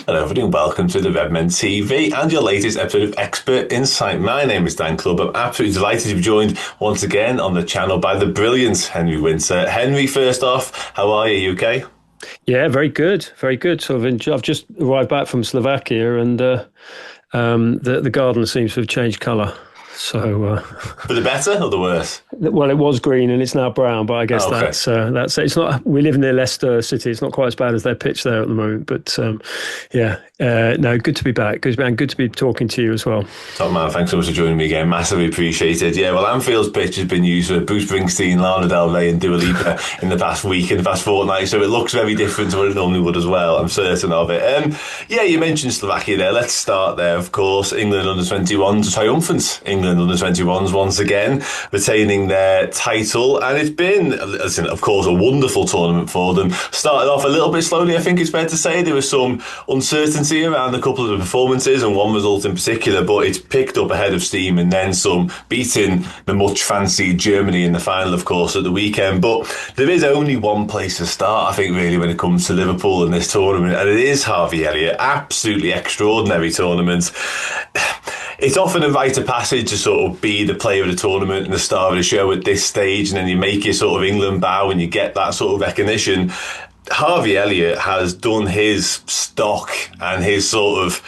Hello everybody and welcome to the Redmen TV and your latest episode of Expert Insight. My name is Dan Clubb. I'm absolutely delighted to be joined once again on the channel by the brilliant Henry Winter. Henry, first off, how are you? You okay? Yeah, very good, very good. I've just arrived back from Slovakia, and the garden seems to have changed colour. So, For the better or the worse? well, it was green and it's now brown, but I guess Oh, okay. that's it's not. We live near Leicester City. It's not quite as bad as their pitch there at the moment, but yeah, no, good to be back. Good, man, good to be talking to you as well. Top man, thanks so much for joining me again. Massively appreciated. Yeah, well, Anfield's pitch has been used for Bruce Springsteen, Lana Del Rey, and Dua Lipa in the past week, in the past fortnight, so it looks very different to what it normally would as well. I'm certain of it. Yeah, you mentioned Slovakia there. Let's start there, of course. England under-21s triumphant. England under-21s once again retaining their title, and it's been, listen, of course, a wonderful tournament for them. Started off a little bit slowly, I think it's fair to say. There was some uncertainty around a couple of the performances and one result in particular, but it's picked up ahead of steam and then some, beating the much fancied Germany in the final, of course, at the weekend. But there is only one place to start, I think, really, when it comes to Liverpool in this tournament, and it is Harvey Elliott. Absolutely extraordinary tournament. It's often a rite of passage to sort of be the player of the tournament and the star of the show at this stage, and then you make your sort of England bow and you get that sort of recognition. Harvey Elliott has done his stock and his sort of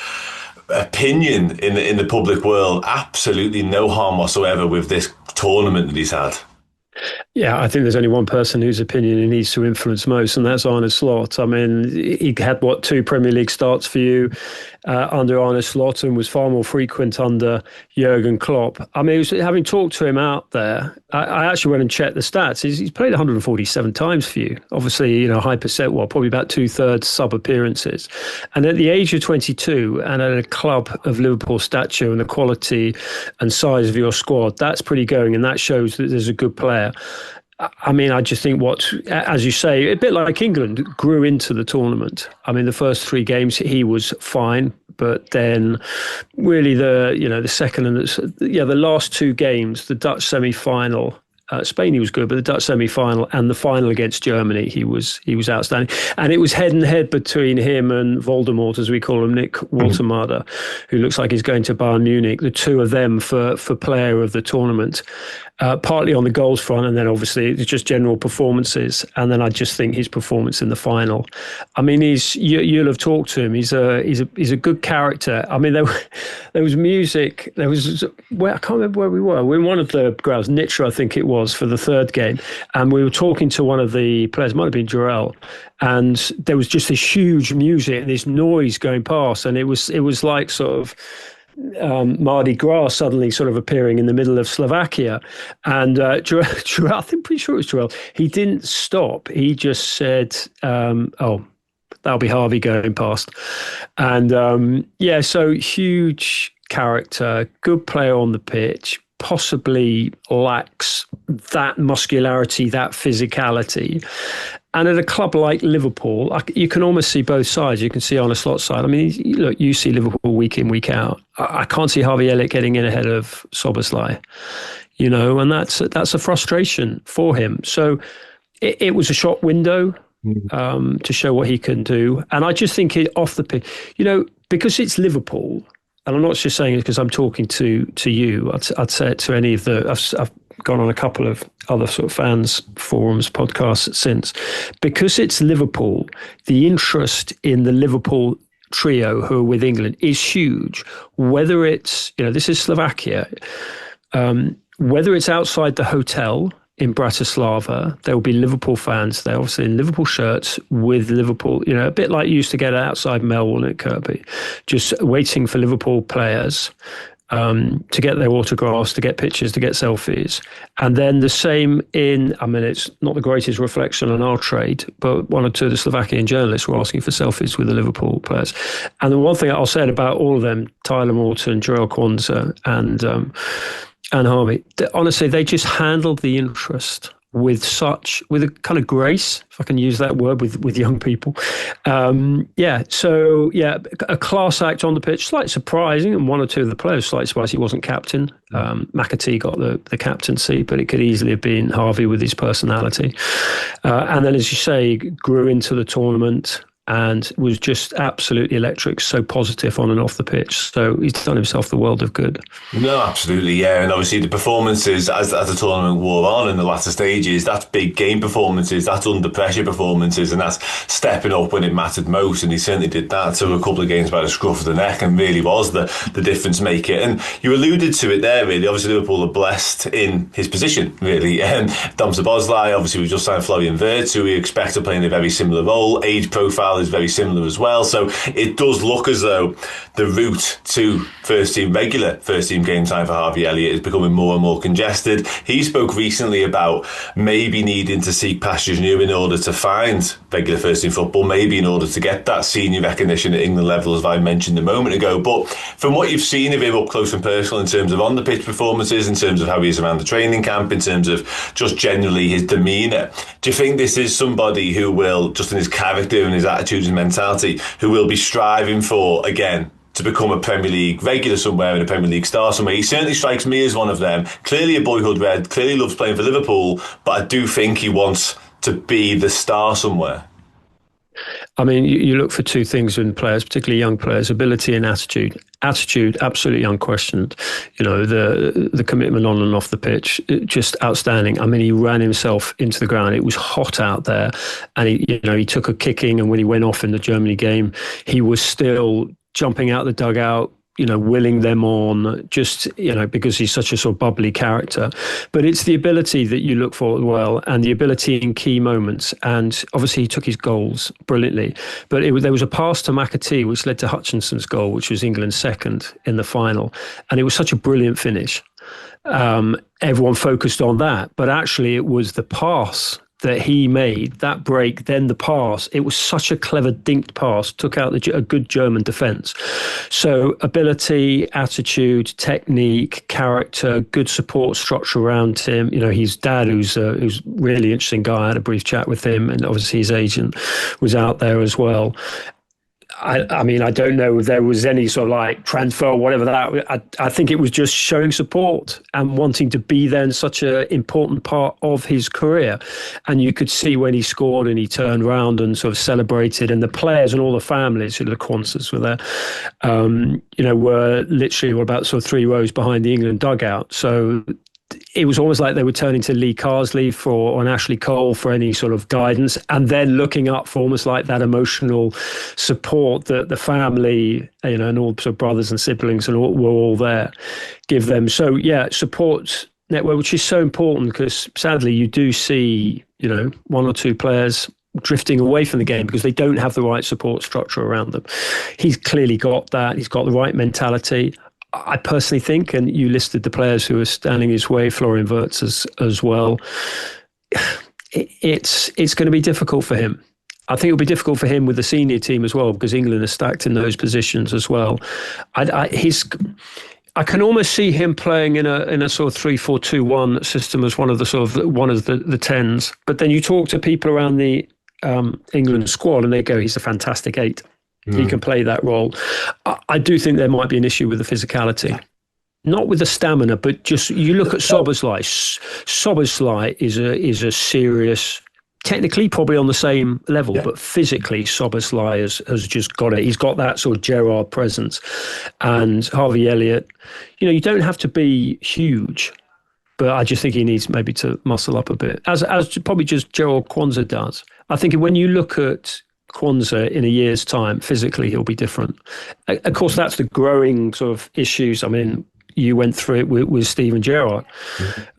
opinion in the public world absolutely no harm whatsoever with this tournament that he's had. Yeah, I think there's only one person whose opinion he needs to influence most, and that's Arne Slot. I mean, he had, two Premier League starts for you under Arne Slot, and was far more frequent under Jurgen Klopp. I mean, having talked to him out there, I actually went and checked the stats. He's played 147 times for you. Obviously, high percent, probably about 2/3 sub appearances. And at the age of 22, and at a club of Liverpool stature and the quality and size of your squad, that's pretty going, and that shows that there's a good player. I mean, I just think as you say, a bit like England, grew into the tournament. I mean, the first three games he was fine, but then really the second and the last two games, the Dutch semi-final. Spain, he was good, but the Dutch semi-final and the final against Germany, he was outstanding. And it was head and head between him and Voldemort, as we call him, Nick Woltemade, who looks like he's going to Bayern Munich. The two of them for player of the tournament, partly on the goals front, and then obviously it's just general performances. And then I just think his performance in the final. I mean, you'll have talked to him. He's a good character. I mean, there was music. I can't remember where we were. We're in one of the grounds, Nitra, I think it was, for the third game, and we were talking to one of the players, might have been Jarell, and there was just this huge music and this noise going past, and it was like sort of Mardi Gras suddenly sort of appearing in the middle of Slovakia. And Jarell, I think, pretty sure it was Jarell, he didn't stop. He just said, oh, that'll be Harvey going past. And so huge character, good player on the pitch, possibly lacks that muscularity, that physicality. And at a club like Liverpool, you can almost see both sides. You can see on a slot side. I mean, look, you see Liverpool week in, week out. I can't see Harvey Elliott getting in ahead of Szoboszlai, and that's a frustration for him. So it was a shot window to show what he can do. And I just think off the pitch, because it's Liverpool, and I'm not just saying it because I'm talking to you. I'd say it to any of I've gone on a couple of other sort of fans forums, podcasts since. Because it's Liverpool, the interest in the Liverpool trio who are with England is huge. Whether it's, this is Slovakia, whether it's outside the hotel in Bratislava, there will be Liverpool fans there, obviously in Liverpool shirts with Liverpool, a bit like you used to get outside Melbourne at Kirkby, just waiting for Liverpool players to get their autographs, to get pictures, to get selfies. And then the same it's not the greatest reflection on our trade, but one or two of the Slovakian journalists were asking for selfies with the Liverpool players. And the one thing I'll say about all of them, Tyler Morton, Jarell Quansah, and Harvey, honestly, they just handled the interest with a kind of grace, if I can use that word, with young people. A class act on the pitch, slightly surprising, and one or two of the players slightly surprised he wasn't captain. McAtee got the captaincy, but it could easily have been Harvey with his personality. And then, as you say, grew into the tournament. and was just absolutely electric, so positive on and off the pitch. So he's done himself the world of good. No, absolutely, yeah. And obviously the performances as the tournament wore on in the latter stages, that's big game performances, that's under pressure performances, and that's stepping up when it mattered most. And he certainly did that. So a couple of games by the scruff of the neck and really was the difference maker. And you alluded to it there, really. Obviously Liverpool are blessed in his position, really. Dom Szoboszlai, obviously we've just signed Florian Wirtz, who we expect to play in a very similar role. Age profile is very similar as well. So it does look as though the route to regular first team game time for Harvey Elliott is becoming more and more congested. He spoke recently about maybe needing to seek pastures new in order to find regular first team football, maybe in order to get that senior recognition at England level, as I mentioned a moment ago. But from what you've seen of him up close and personal in terms of on the pitch performances, in terms of how he is around the training camp, in terms of just generally his demeanour, do you think this is somebody who will, just in his character and his attitudes and mentality, who will be striving for, again, to become a Premier League regular somewhere and a Premier League star somewhere? He certainly strikes me as one of them. Clearly a boyhood Red, clearly loves playing for Liverpool, but I do think he wants to be the star somewhere. I mean, you look for two things in players, particularly young players: ability and attitude. Attitude, absolutely unquestioned. You know, the commitment on and off the pitch, just outstanding. I mean, he ran himself into the ground. It was hot out there, and he took a kicking. And when he went off in the Germany game, he was still jumping out the dugout, willing them on, just, because he's such a sort of bubbly character. But it's the ability that you look for as well, and the ability in key moments. And obviously he took his goals brilliantly. But there was a pass to McAtee which led to Hutchinson's goal, which was England's second in the final. And it was such a brilliant finish. Everyone focused on that. But actually it was the pass that he made, that break, then the pass. It was such a clever dinked pass, took out a good German defence. So ability, attitude, technique, character, good support structure around him. His dad, who's a really interesting guy, I had a brief chat with him, and obviously his agent was out there as well. I mean, I don't know if there was any sort of like transfer or whatever that. I think it was just showing support and wanting to be then such an important part of his career. And you could see when he scored and he turned around and sort of celebrated, and the players and all the families, the Quansers were there, were about sort of 3 rows behind the England dugout. So it was almost like they were turning to Lee Carsley and Ashley Cole for any sort of guidance, and then looking up for almost like that emotional support that the family, and all sort of brothers and siblings and all, were all there, give them. So yeah, support network, which is so important, because sadly you do see, 1 or 2 players drifting away from the game because they don't have the right support structure around them. He's clearly got that. He's got the right mentality. I personally think, and you listed the players who are standing his way, Florian Wirtz as well, it's going to be difficult for him. I think it'll be difficult for him with the senior team as well, because England are stacked in those positions as well. I can almost see him playing in a sort of 3-4-2-1 system as one of the tens. But then you talk to people around the England squad and they go, he's a fantastic 8. He can play that role. I do think there might be an issue with the physicality. Not with the stamina, but just you look at Szoboszlai. Szoboszlai is a serious, technically probably on the same level, but physically Szoboszlai has just got it. He's got that sort of Gerrard presence. And Harvey Elliott, you don't have to be huge, but I just think he needs maybe to muscle up a bit, as probably just Gerald Kwanzaa does. I think when you look at Kwanzaa in a year's time, physically he'll be different. Of course, that's the growing sort of issues. I mean, you went through it with Steven Gerrard,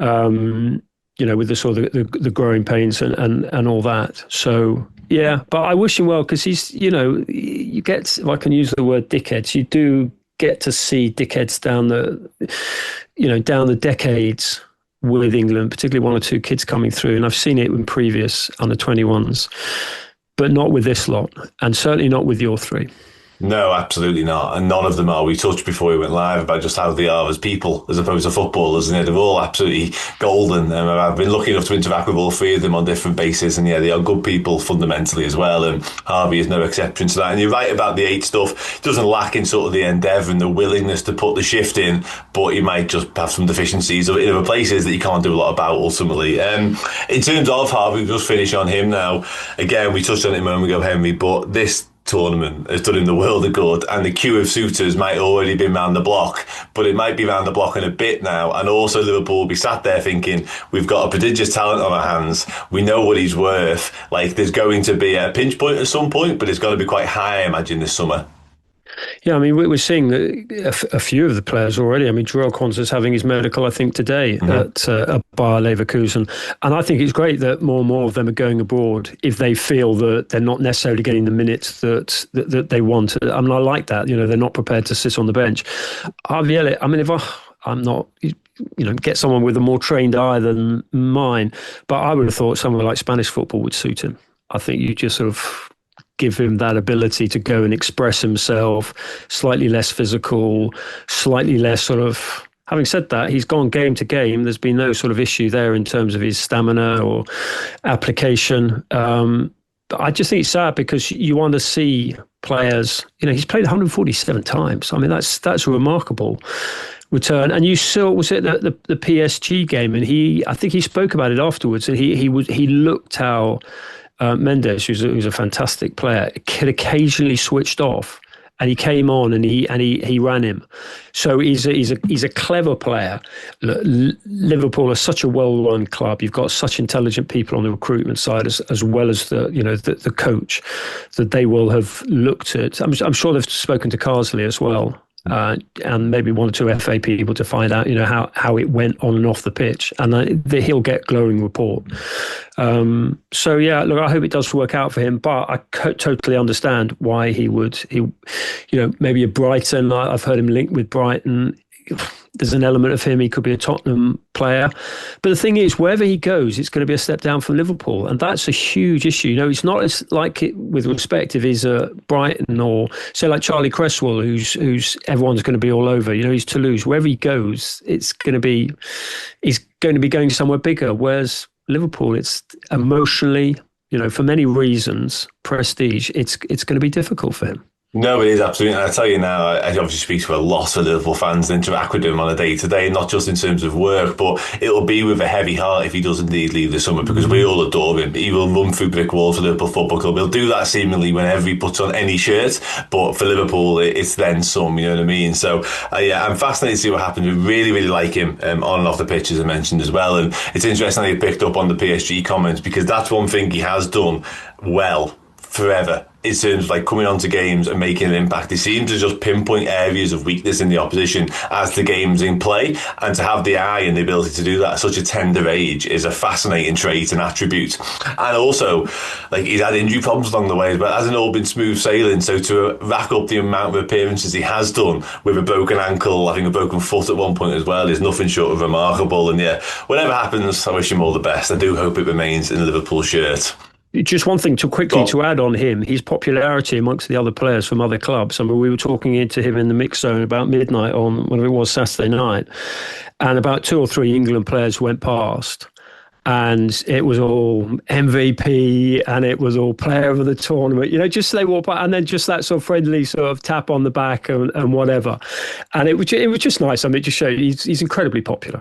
with the sort of the growing pains and all that. So yeah, but I wish him well, because he's, you get, if I can use the word dickheads, you do get to see dickheads down the decades with England, particularly 1 or 2 kids coming through, and I've seen it in previous under 21s. But not with this lot, and certainly not with your 3. No, absolutely not. And none of them are. We touched before we went live about just how they are as people as opposed to footballers. And they're all absolutely golden. And I've been lucky enough to interact with all three of them on different bases. And yeah, they are good people fundamentally as well. And Harvey is no exception to that. And you're right about the 8 stuff. It doesn't lack in sort of the endeavour and the willingness to put the shift in, but he might just have some deficiencies in other places that you can't do a lot about ultimately. In terms of Harvey, we'll just finish on him now. Again, we touched on it a moment ago, Henry, but this tournament has done him the world of good, and the queue of suitors might already been round the block, but it might be round the block in a bit now. And also Liverpool will be sat there thinking, we've got a prodigious talent on our hands, we know what he's worth. Like, there's going to be a pinch point at some point, but it's going to be quite high, I imagine, this summer. Yeah, I mean, we're seeing a few of the players already. I mean, Jarell Quansah's having his medical, I think, today at Bayer Leverkusen. And I think it's great that more and more of them are going abroad if they feel that they're not necessarily getting the minutes that they want. I mean, I like that. You know, they're not prepared to sit on the bench. Harvey Elliott, I mean, I'm not... get someone with a more trained eye than mine. But I would have thought someone like Spanish football would suit him. I think you just sort of give him that ability to go and express himself, slightly less physical, slightly less sort of... Having said that, he's gone game to game. There's been no sort of issue there in terms of his stamina or application. But I just think it's sad because you want to see players... he's played 147 times. I mean, that's a remarkable return. And you saw, was it the PSG game? And I think he spoke about it afterwards. And he looked how... Mendes, who's a fantastic player, had occasionally switched off, and he came on and he ran him. So he's a clever player. Liverpool are such a well-run club. You've got such intelligent people on the recruitment side as well as the coach, that they will have looked at. I'm sure they've spoken to Carsley as well. And maybe 1 or 2 FA people to find out, how it went on and off the pitch, and he'll get glowing report. So yeah, look, I hope it does work out for him. But I totally understand why he maybe a Brighton. I've heard him linked with Brighton. There's an element of him. He could be a Tottenham player. But the thing is, wherever he goes, it's going to be a step down for Liverpool. And that's a huge issue. It's not as like it with respect if he's a Brighton or say like Charlie Cresswell, who's everyone's going to be all over. He's Toulouse. Wherever he goes, he's going to be going somewhere bigger. Whereas Liverpool, it's emotionally, for many reasons, prestige, it's going to be difficult for him. No, it is absolutely. And I tell you now, I obviously speak to a lot of Liverpool fans and interact with them on a day-to-day, not just in terms of work, but it'll be with a heavy heart if he does indeed leave this summer, because we all adore him. He will run through brick walls for Liverpool Football Club. He'll do that seemingly whenever he puts on any shirt, but for Liverpool, it's then some, you know what I mean? So, yeah, I'm fascinated to see what happens. We really, really like him on and off the pitch, as I mentioned as well. And it's interesting that he picked up on the PSG comments, because that's one thing he has done well forever in terms of like coming onto games and making an impact. He seems to just pinpoint areas of weakness in the opposition as the game's in play, and to have the eye and the ability to do that at such a tender age is a fascinating trait and attribute. And also, like, he's had injury problems along the way, but it hasn't all been smooth sailing. So to rack up the amount of appearances he has done with a broken ankle, I think a broken foot at one point as well, is nothing short of remarkable. And yeah, whatever happens, I wish him all the best. I do hope it remains in the Liverpool shirt. Just one thing to add on him, his popularity amongst the other players from other clubs. I mean, we were talking into him in the mix zone about midnight on whatever it was, Saturday night, and about 2 or 3 England players went past, and it was all MVP and it was all player of the tournament, just they walk by, and then just that sort of friendly sort of tap on the back and whatever. And it was just nice. I mean, it just showed he's incredibly popular.